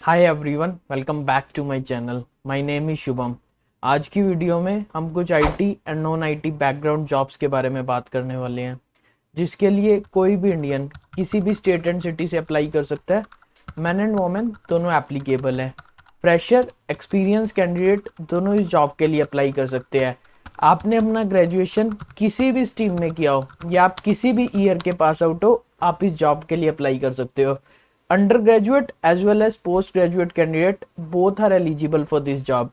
Hi everyone, welcome back to my channel. My name is Shubham. आज की video में हम कुछ IT and non IT background jobs के बारे में बात करने वाले हैं, जिसके लिए कोई भी इंडियन किसी भी स्टेट एंड सिटी से अप्लाई कर सकता है। मैन एंड वोमेन दोनों एप्लीकेबल हैं। फ्रेशर, एक्सपीरियंस कैंडिडेट दोनों इस जॉब के लिए अप्लाई कर सकते हैं। आपने अपना ग्रेजुएशन किसी भी स्ट्रीम में किया हो या आप किसी भी ईयर के पास आउट हो, आप इस जॉब के लिए अप्लाई कर सकते हो। Undergraduate as well as post graduate candidate both are eligible for this job.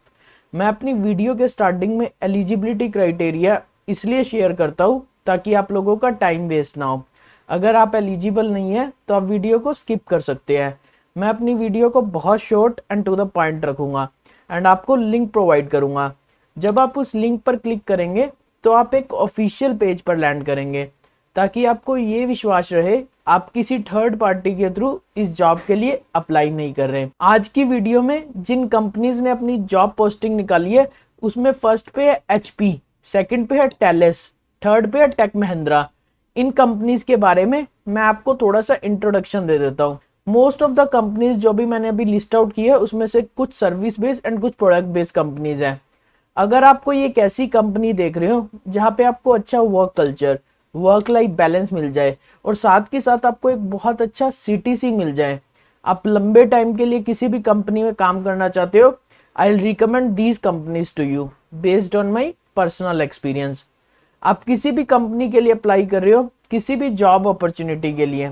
मैं अपनी वीडियो के स्टार्टिंग में एलिजिबिलिटी क्राइटेरिया इसलिए शेयर करता हूँ ताकि आप लोगों का टाइम वेस्ट ना हो। अगर आप एलिजिबल नहीं है तो आप वीडियो को स्किप कर सकते हैं। मैं अपनी वीडियो को बहुत short and to the point रखूंगा एंड आपको लिंक प्रोवाइड करूंगा। जब आप उस लिंक पर क्लिक करेंगे तो आप एक ऑफिशियल पेज पर लैंड करेंगे, ताकि आपको ये विश्वास रहे आप किसी थर्ड पार्टी के थ्रू इस जॉब के लिए अप्लाई नहीं कर रहे। आज की वीडियो में जिन कंपनीज ने अपनी जॉब पोस्टिंग निकाली है उसमें फर्स्ट पे है HP, सेकंड पे है टेलेस, थर्ड पे है टेक महिंद्रा। इन कंपनीज के बारे में मैं आपको थोड़ा सा इंट्रोडक्शन दे देता हूँ। मोस्ट ऑफ द कंपनीज जो भी मैंने अभी लिस्ट आउट की है उसमें से कुछ सर्विस बेस्ड एंड कुछ प्रोडक्ट बेस्ड कंपनीज हैं। अगर आपको ये एक ऐसी कंपनी देख रहे हो जहाँ पे आपको अच्छा work culture, work life balance मिल जाए और साथ के साथ आपको एक बहुत अच्छा CTC मिल जाए, आप लंबे टाइम के लिए किसी भी कंपनी में काम करना चाहते हो, I will recommend these companies to you based on my personal experience. आप किसी भी कंपनी के लिए अप्लाई कर रहे हो, किसी भी जॉब अपॉर्चुनिटी के लिए,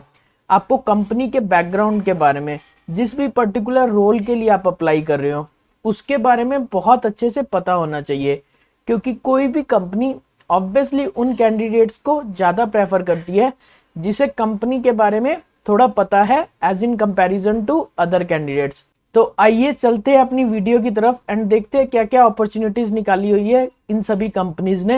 आपको कंपनी के बैकग्राउंड के बारे में, जिस भी पर्टिकुलर रोल के लिए आप अप्लाई कर रहे हो उसके बारे में बहुत अच्छे से पता होना चाहिए, क्योंकि कोई भी कंपनी ऑब्वियसली उन कैंडिडेट्स को ज़्यादा प्रेफर करती है जिसे कंपनी के बारे में थोड़ा पता है as in comparison to other candidates. तो आइए चलते हैं अपनी वीडियो की तरफ एंड देखते हैं क्या क्या अपॉर्चुनिटीज़ निकाली हुई है इन सभी कंपनीज ने।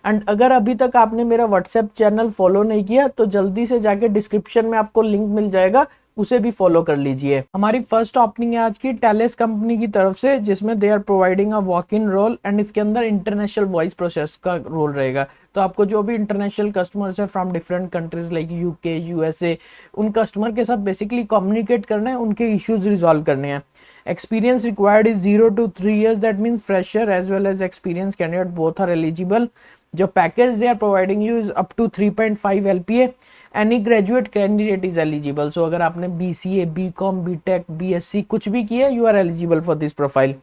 एंड अगर अभी तक आपने मेरा व्हाट्सएप चैनल फॉलो नहीं किया तो जल्दी से जाके डिस्क्रिप्शन में आपको लिंक मिल जाएगा, उसे भी फॉलो कर लीजिए। हमारी फर्स्ट ओपनिंग है आज की टेलेस कंपनी की तरफ से, जिसमें they are providing a walk in role and इसके अंदर इंटरनेशनल वॉइस प्रोसेस का रोल रहेगा। तो आपको जो भी इंटरनेशनल कस्टमर्स है from different countries like UK, USA, उन कस्टमर के साथ बेसिकली कम्युनिकेट करना है, उनके इश्यूज रिजॉल्व करने हैं। Experience required is 0 to 3 years. That means fresher as well as experienced candidate both are eligible. जो package they are providing you is up to 3.5 LPA. Any graduate candidate is eligible. So अगर आपने BCA, BCom, BTech, BSc कुछ भी किया, you are eligible for this profile.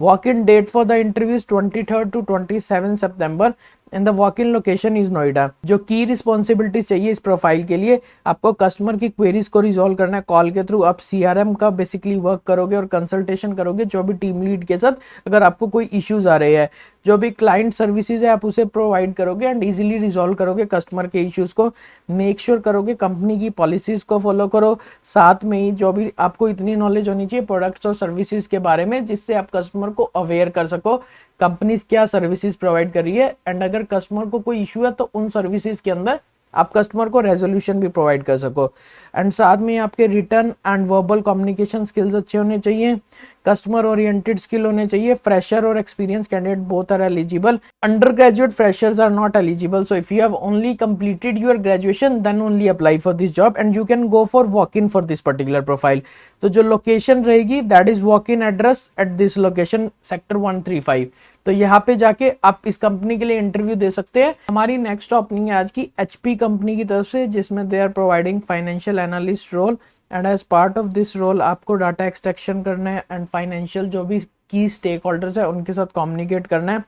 Walk-in date for the interview is 23rd to 27 September and the walk in location is Noida. जो की responsibilities चाहिए इस profile के लिए, आपको कस्टमर की क्वेरीज को रिजॉल्व करना है कॉल के थ्रू। आप CRM का बेसिकली वर्क करोगे और कंसल्टेशन करोगे जो भी टीम लीड के साथ, अगर आपको कोई इश्यूज आ रहे हैं, जो भी क्लाइंट सर्विसेज है आप उसे प्रोवाइड करोगे एंड इजीली रिजॉल्व करोगे कस्टमर के इश्यूज को। मेक श्योर करोगे कंपनी की पॉलिसीज को फॉलो करो, साथ में ही जो भी आपको इतनी नॉलेज होनी चाहिए प्रोडक्ट्स और सर्विसेज के बारे में जिससे आप कस्टमर को अवेयर कर सको कंपनीज क्या सर्विसेज प्रोवाइड कर रही है। एंड अगर कस्टमर को कोई इशू है तो उन सर्विसेज के अंदर आप कस्टमर को रेजोल्यूशन भी प्रोवाइड कर सको। एंड साथ में आपके return and verbal communication skills अच्छे होने चाहिए, कस्टमर ओरिएंटेड स्किल होने चाहिए। फ्रेशर और experience candidate both are eligible. Under graduate freshers are not eligible, so if you have only completed your graduation then only apply for this job and you can go for walk in for this particular profile. तो जो location रहेगी that is walk in address at this location sector 135। तो यहाँ पे जाके आप इस company के लिए इंटरव्यू दे सकते हैं। हमारी नेक्स्ट ओपनिंग है आज की HP कंपनी की तरफ से, जिसमें they are providing financial analyst role and as part of this role आपको डाटा एक्सट्रैक्शन करना है एंड फाइनेंशियल जो भी की स्टेक होल्डर्स है उनके साथ कम्युनिकेट करना है।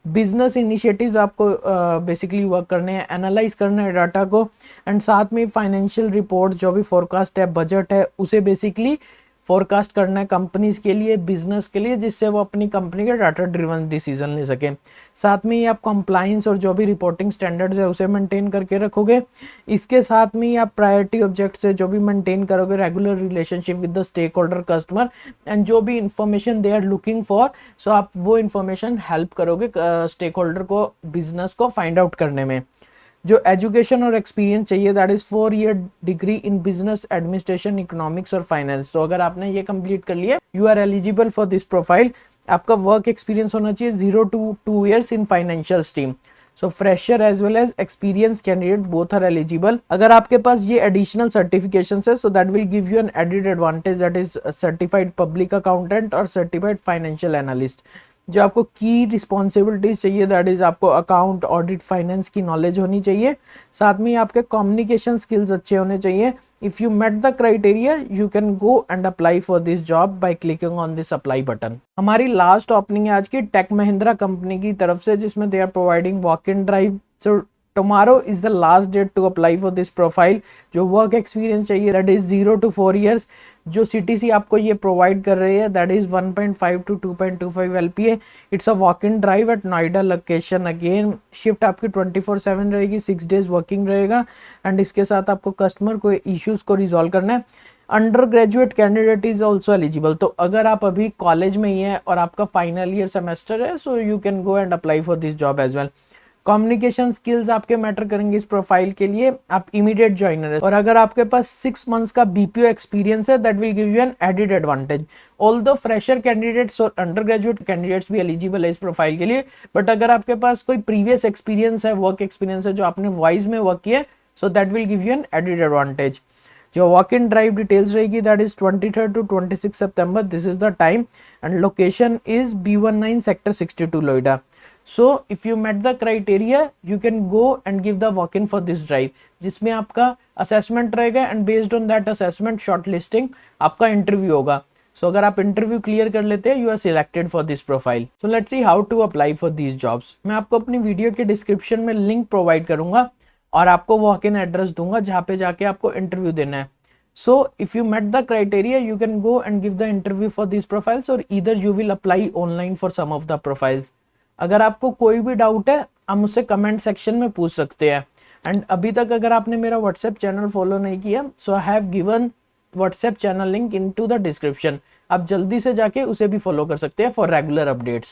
बिजनेस इनिशिएटिव्स आपको बेसिकली वर्क करने हैं, एनालाइज करना है डाटा को एंड साथ में फाइनेंशियल रिपोर्ट जो भी फोरकास्ट है, बजट है, उसे बेसिकली फोरकास्ट करना है कंपनीज के लिए, बिजनेस के लिए, जिससे वो अपनी कंपनी के डाटा ड्रिवन डिसीजन ले सके। साथ में ही आप कंप्लाइंस और जो भी रिपोर्टिंग स्टैंडर्ड्स है उसे मेंटेन करके रखोगे। इसके साथ में ही आप प्रायोरिटी ऑब्जेक्ट्स है जो भी मेंटेन करोगे, regular relationship with the stakeholder customer and जो भी information they are looking for, so आप वो इंफॉर्मेशन हेल्प करोगे स्टेक होल्डर को बिजनेस को फाइंड आउट करने में। जो एजुकेशन और एक्सपीरियंस चाहिए that is 4 year degree in business administration, economics और फाइनेंस। तो अगर आपने ये कंप्लीट कर लिया you are eligible for this profile. आपका वर्क एक्सपीरियंस होना चाहिए 0 to 2 years in financial stream. So fresher as well as experience candidate both are eligible. अगर आपके पास ये एडिशनल सर्टिफिकेशंस है so that will give you an added advantage, that is certified public accountant और certified financial analyst. जो आपको की responsibilities चाहिए, दैट इज आपको अकाउंट, ऑडिट, फाइनेंस की नॉलेज होनी चाहिए। साथ में आपके कम्युनिकेशन स्किल्स अच्छे होने चाहिए। If you met the criteria you can go and apply for this job by clicking on this apply button. हमारी लास्ट ओपनिंग है आज की टेक महिंद्रा कंपनी की तरफ से, जिसमें they are providing walk in drive. So tomorrow is the last date to apply for this profile। जो work experience चाहिए दैट इज 0 to 4 years। जो CTC आपको ये प्रोवाइड कर रही है that is 1.5 to 2.25 LPA। It's a walk in drive eight Noida location. Again shift आपकी 24/7 रहेगी, 6 days वर्किंग रहेगा एंड इसके साथ आपको कस्टमर को इश्यूज को रिजॉल्व करना है। Under graduate candidate is also eligible. तो अगर आप अभी कॉलेज में ही है और आपका फाइनल ईयर सेमेस्टर है so you can go and apply for this job as well. Communication skills आपके मैटर करेंगे इस प्रोफाइल के लिए। आप इमीडिएट ज्वाइनर है और अगर आपके पास 6 months का BPO एक्सपीरियंस है that will give you an added advantage. Although fresher candidates और अंडर ग्रेजुएट कैंडिडेट्स भी एलिजिबल है इस प्रोफाइल के लिए, बट अगर आपके पास कोई प्रीवियस एक्सपीरियंस है, वर्क एक्सपीरियंस है जो आपने वॉइस में वर्क किया, so that will give you an added advantage. जो वॉक इन ड्राइव डिटेल्स रहेगी that is 23rd to 26 September, this is the time and location is B19 sector 62 Noida. So if you met the criteria you can go and give the walk-in for this drive, जिसमें आपका assessment रहेगा and based on that assessment shortlisting आपका interview होगा। So अगर आप interview clear कर लेते हैं you are selected for this profile। So let's see how to apply for these jobs। मैं आपको अपनी वीडियो के डिस्क्रिप्शन में लिंक प्रोवाइड करूंगा और आपको वॉक इन एड्रेस दूंगा जहाँ पे जाके आपको इंटरव्यू देना है। So if you met the criteria you can go and give the interview for these profiles or either you will apply online for some of the profiles। अगर आपको कोई भी डाउट है आप मुझसे कमेंट सेक्शन में पूछ सकते हैं। एंड अभी तक अगर आपने मेरा व्हाट्सएप चैनल फॉलो नहीं किया so I have given WhatsApp channel link into the description. आप जल्दी से जाके उसे भी फॉलो कर सकते हैं फॉर रेगुलर अपडेट्स।